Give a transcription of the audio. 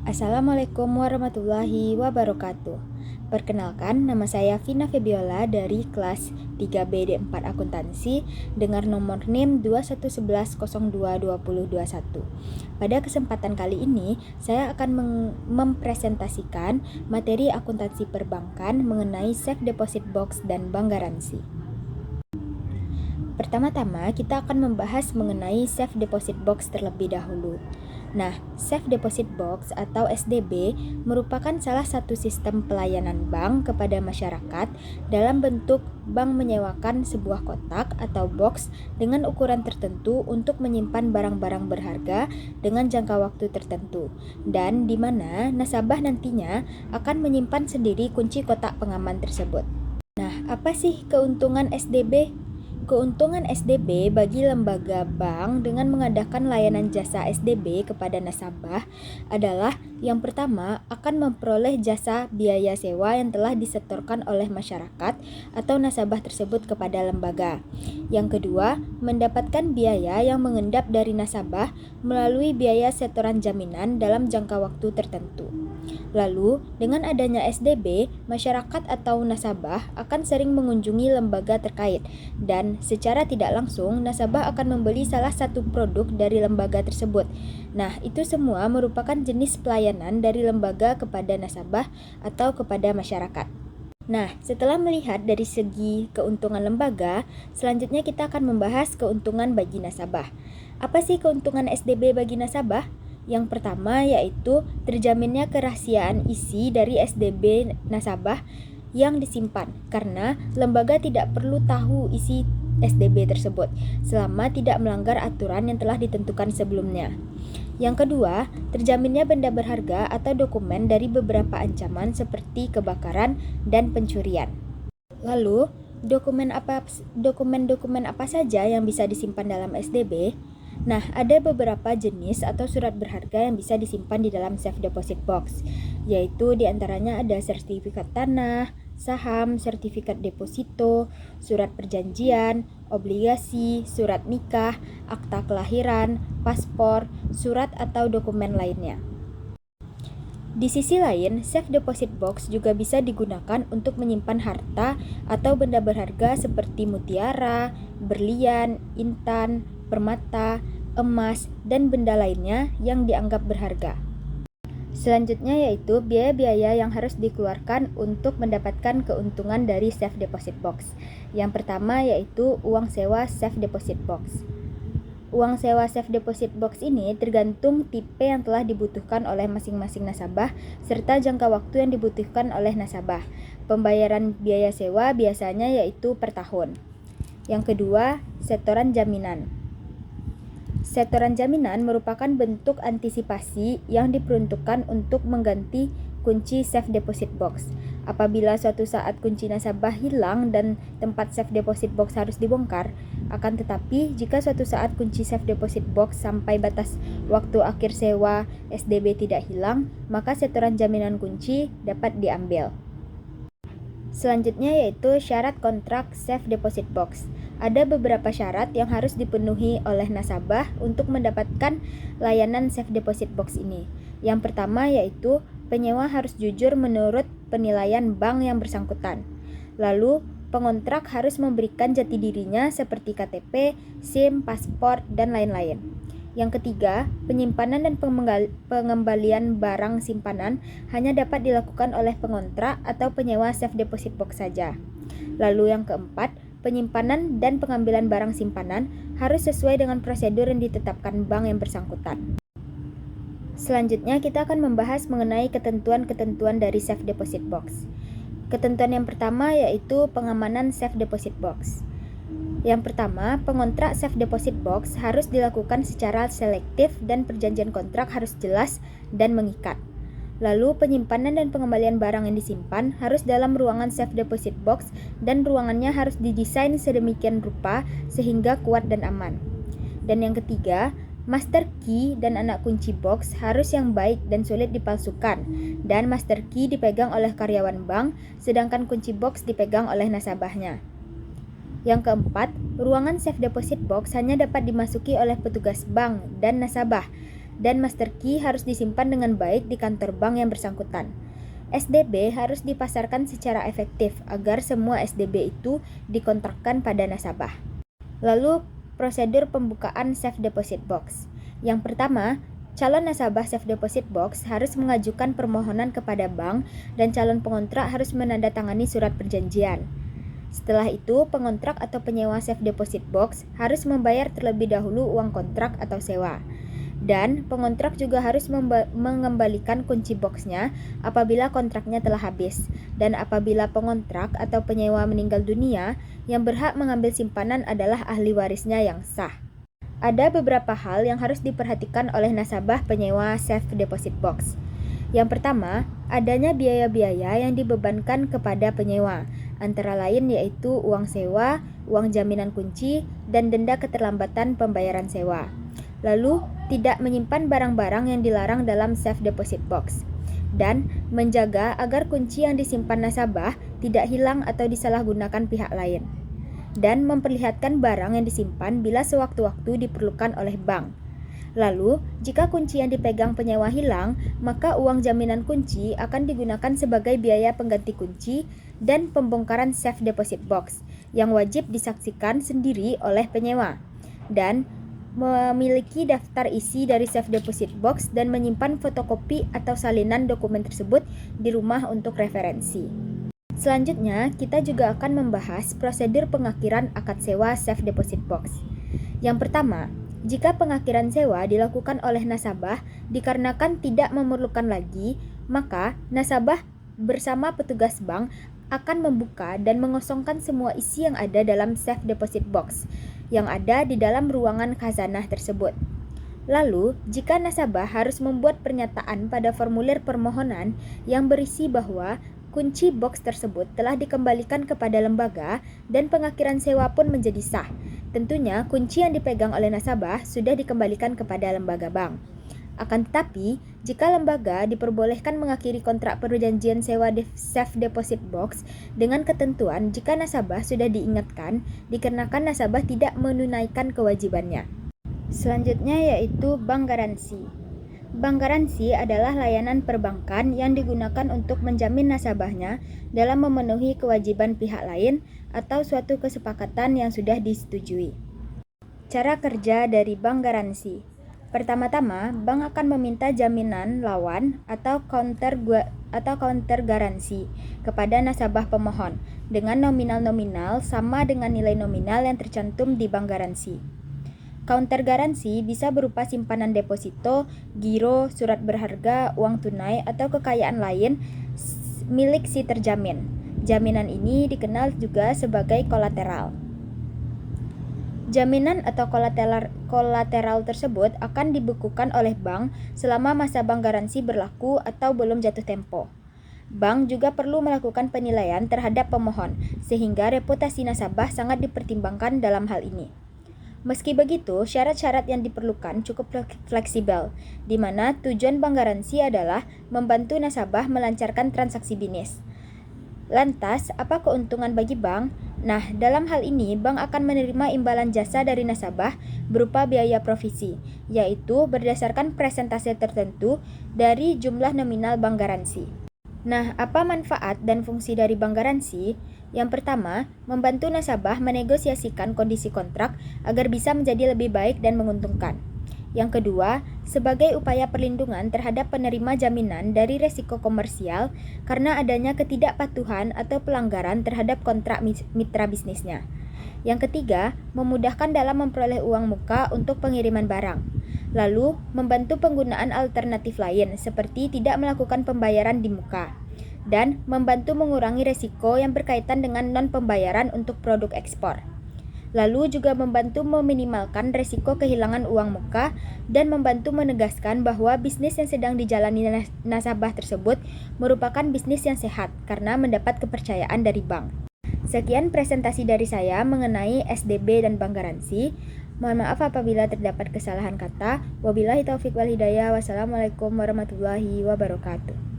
Assalamualaikum warahmatullahi wabarakatuh. Perkenalkan, nama saya Vina Febiola dari kelas 3B D4 Akuntansi dengan nomor NIM 2111022021. Pada kesempatan kali ini, saya akan mempresentasikan materi akuntansi perbankan mengenai safe deposit box dan bank garansi. Pertama-tama, kita akan membahas mengenai safe deposit box terlebih dahulu. Nah, Safe Deposit Box atau SDB merupakan salah satu sistem pelayanan bank kepada masyarakat dalam bentuk bank menyewakan sebuah kotak atau box dengan ukuran tertentu untuk menyimpan barang-barang berharga dengan jangka waktu tertentu, dan di mana nasabah nantinya akan menyimpan sendiri kunci kotak pengaman tersebut. Nah, apa sih keuntungan SDB? Keuntungan SDB bagi lembaga bank dengan mengadakan layanan jasa SDB kepada nasabah adalah yang pertama akan memperoleh jasa biaya sewa yang telah disetorkan oleh masyarakat atau nasabah tersebut kepada lembaga. Yang kedua, mendapatkan biaya yang mengendap dari nasabah melalui biaya setoran jaminan dalam jangka waktu tertentu. Lalu, dengan adanya SDB, masyarakat atau nasabah akan sering mengunjungi lembaga terkait dan secara tidak langsung nasabah akan membeli salah satu produk dari lembaga tersebut. Nah, itu semua merupakan jenis pelayanan dari lembaga kepada nasabah atau kepada masyarakat. Nah, setelah melihat dari segi keuntungan lembaga, selanjutnya kita akan membahas keuntungan bagi nasabah. Apa sih keuntungan SDB bagi nasabah? Yang pertama yaitu terjaminnya kerahasiaan isi dari SDB nasabah yang disimpan, karena lembaga tidak perlu tahu isi SDB tersebut selama tidak melanggar aturan yang telah ditentukan sebelumnya. Yang kedua, terjaminnya benda berharga atau dokumen dari beberapa ancaman seperti kebakaran dan pencurian. Lalu, dokumen apa saja yang bisa disimpan dalam SDB? Nah, ada beberapa jenis atau surat berharga yang bisa disimpan di dalam safe deposit box, yaitu diantaranya ada sertifikat tanah, saham, sertifikat deposito, surat perjanjian, obligasi, surat nikah, akta kelahiran, paspor, surat atau dokumen lainnya. Di sisi lain, safe deposit box juga bisa digunakan untuk menyimpan harta atau benda berharga seperti mutiara, berlian, intan, permata, emas, dan benda lainnya yang dianggap berharga. Selanjutnya yaitu biaya-biaya yang harus dikeluarkan untuk mendapatkan keuntungan dari safe deposit box. Yang pertama yaitu uang sewa safe deposit box. Uang sewa safe deposit box ini tergantung tipe yang telah dibutuhkan oleh masing-masing nasabah serta jangka waktu yang dibutuhkan oleh nasabah. Pembayaran biaya sewa biasanya yaitu per tahun. Yang kedua, setoran jaminan. Setoran jaminan merupakan bentuk antisipasi yang diperuntukkan untuk mengganti kunci safe deposit box. Apabila suatu saat kunci nasabah hilang dan tempat safe deposit box harus dibongkar, akan tetapi jika suatu saat kunci safe deposit box sampai batas waktu akhir sewa SDB tidak hilang, maka setoran jaminan kunci dapat diambil. Selanjutnya yaitu syarat kontrak safe deposit box. Ada beberapa syarat yang harus dipenuhi oleh nasabah untuk mendapatkan layanan safe deposit box ini. Yang pertama yaitu penyewa harus jujur menurut penilaian bank yang bersangkutan. Lalu, pengontrak harus memberikan jati dirinya seperti KTP, SIM, paspor, dan lain-lain. Yang ketiga, penyimpanan dan pengembalian barang simpanan hanya dapat dilakukan oleh pengontrak atau penyewa safe deposit box saja. Lalu yang keempat, penyimpanan dan pengambilan barang simpanan harus sesuai dengan prosedur yang ditetapkan bank yang bersangkutan. Selanjutnya kita akan membahas mengenai ketentuan-ketentuan dari safe deposit box. Ketentuan yang pertama yaitu pengamanan safe deposit box. Yang pertama, pengontrak safe deposit box harus dilakukan secara selektif dan perjanjian kontrak harus jelas dan mengikat. Lalu, penyimpanan dan pengembalian barang yang disimpan harus dalam ruangan safe deposit box dan ruangannya harus didesain sedemikian rupa sehingga kuat dan aman. Dan yang ketiga, master key dan anak kunci box harus yang baik dan sulit dipalsukan, dan master key dipegang oleh karyawan bank, sedangkan kunci box dipegang oleh nasabahnya. Yang keempat, ruangan safe deposit box hanya dapat dimasuki oleh petugas bank dan nasabah. dan master key harus disimpan dengan baik di kantor bank yang bersangkutan. SDB harus dipasarkan secara efektif agar semua SDB itu dikontrakkan pada nasabah. Lalu, prosedur pembukaan safe deposit box. Yang pertama, calon nasabah safe deposit box harus mengajukan permohonan kepada bank dan calon pengontrak harus menandatangani surat perjanjian. Setelah itu, pengontrak atau penyewa safe deposit box harus membayar terlebih dahulu uang kontrak atau sewa. Dan pengontrak juga harus mengembalikan kunci boxnya apabila kontraknya telah habis. Dan apabila pengontrak atau penyewa meninggal dunia, yang berhak mengambil simpanan adalah ahli warisnya yang sah. Ada beberapa hal yang harus diperhatikan oleh nasabah penyewa safe deposit box. Yang pertama, adanya biaya-biaya yang dibebankan kepada penyewa, antara lain yaitu uang sewa, uang jaminan kunci, dan denda keterlambatan pembayaran sewa. Lalu, tidak menyimpan barang-barang yang dilarang dalam safe deposit box, dan menjaga agar kunci yang disimpan nasabah tidak hilang atau disalahgunakan pihak lain, dan memperlihatkan barang yang disimpan bila sewaktu-waktu diperlukan oleh bank. Lalu, jika kunci yang dipegang penyewa hilang, maka uang jaminan kunci akan digunakan sebagai biaya pengganti kunci dan pembongkaran safe deposit box yang wajib disaksikan sendiri oleh penyewa, dan memiliki daftar isi dari safe deposit box dan menyimpan fotokopi atau salinan dokumen tersebut di rumah untuk referensi. Selanjutnya, kita juga akan membahas prosedur pengakhiran akad sewa safe deposit box. Yang pertama, jika pengakhiran sewa dilakukan oleh nasabah dikarenakan tidak memerlukan lagi, maka nasabah bersama petugas bank akan membuka dan mengosongkan semua isi yang ada dalam safe deposit box yang ada di dalam ruangan khazanah tersebut. Lalu, jika nasabah harus membuat pernyataan pada formulir permohonan yang berisi bahwa kunci box tersebut telah dikembalikan kepada lembaga dan pengakhiran sewa pun menjadi sah. Tentunya, kunci yang dipegang oleh nasabah sudah dikembalikan kepada lembaga bank. Akan tetapi, jika lembaga diperbolehkan mengakhiri kontrak perjanjian sewa safe deposit box dengan ketentuan jika nasabah sudah diingatkan dikarenakan nasabah tidak menunaikan kewajibannya. Selanjutnya yaitu bank garansi. Bank garansi adalah layanan perbankan yang digunakan untuk menjamin nasabahnya dalam memenuhi kewajiban pihak lain atau suatu kesepakatan yang sudah disetujui. Cara kerja dari bank garansi. Pertama-tama, bank akan meminta jaminan lawan atau counter garansi kepada nasabah pemohon dengan nominal-nominal sama dengan nilai nominal yang tercantum di bank garansi. Counter garansi bisa berupa simpanan deposito, giro, surat berharga, uang tunai, atau kekayaan lain milik si terjamin. Jaminan ini dikenal juga sebagai kolateral. Jaminan atau kolateral tersebut akan dibekukan oleh bank selama masa bank garansi berlaku atau belum jatuh tempo. Bank juga perlu melakukan penilaian terhadap pemohon, sehingga reputasi nasabah sangat dipertimbangkan dalam hal ini. Meski begitu, syarat-syarat yang diperlukan cukup fleksibel, di mana tujuan bank garansi adalah membantu nasabah melancarkan transaksi bisnis. Lantas, apa keuntungan bagi bank? Nah, dalam hal ini, bank akan menerima imbalan jasa dari nasabah berupa biaya provisi, yaitu berdasarkan persentase tertentu dari jumlah nominal bank garansi. Nah, apa manfaat dan fungsi dari bank garansi? Yang pertama, membantu nasabah menegosiasikan kondisi kontrak agar bisa menjadi lebih baik dan menguntungkan. Yang kedua, sebagai upaya perlindungan terhadap penerima jaminan dari resiko komersial karena adanya ketidakpatuhan atau pelanggaran terhadap kontrak mitra bisnisnya. Yang ketiga, memudahkan dalam memperoleh uang muka untuk pengiriman barang. Lalu, membantu penggunaan alternatif lain seperti tidak melakukan pembayaran di muka. Dan membantu mengurangi resiko yang berkaitan dengan non-pembayaran untuk produk ekspor. Lalu juga membantu meminimalkan resiko kehilangan uang muka dan membantu menegaskan bahwa bisnis yang sedang dijalani nasabah tersebut merupakan bisnis yang sehat karena mendapat kepercayaan dari bank. Sekian presentasi dari saya mengenai SDB dan bank garansi. Mohon maaf apabila terdapat kesalahan kata. Wabillahi taufiq wal hidayah. Wassalamualaikum warahmatullahi wabarakatuh.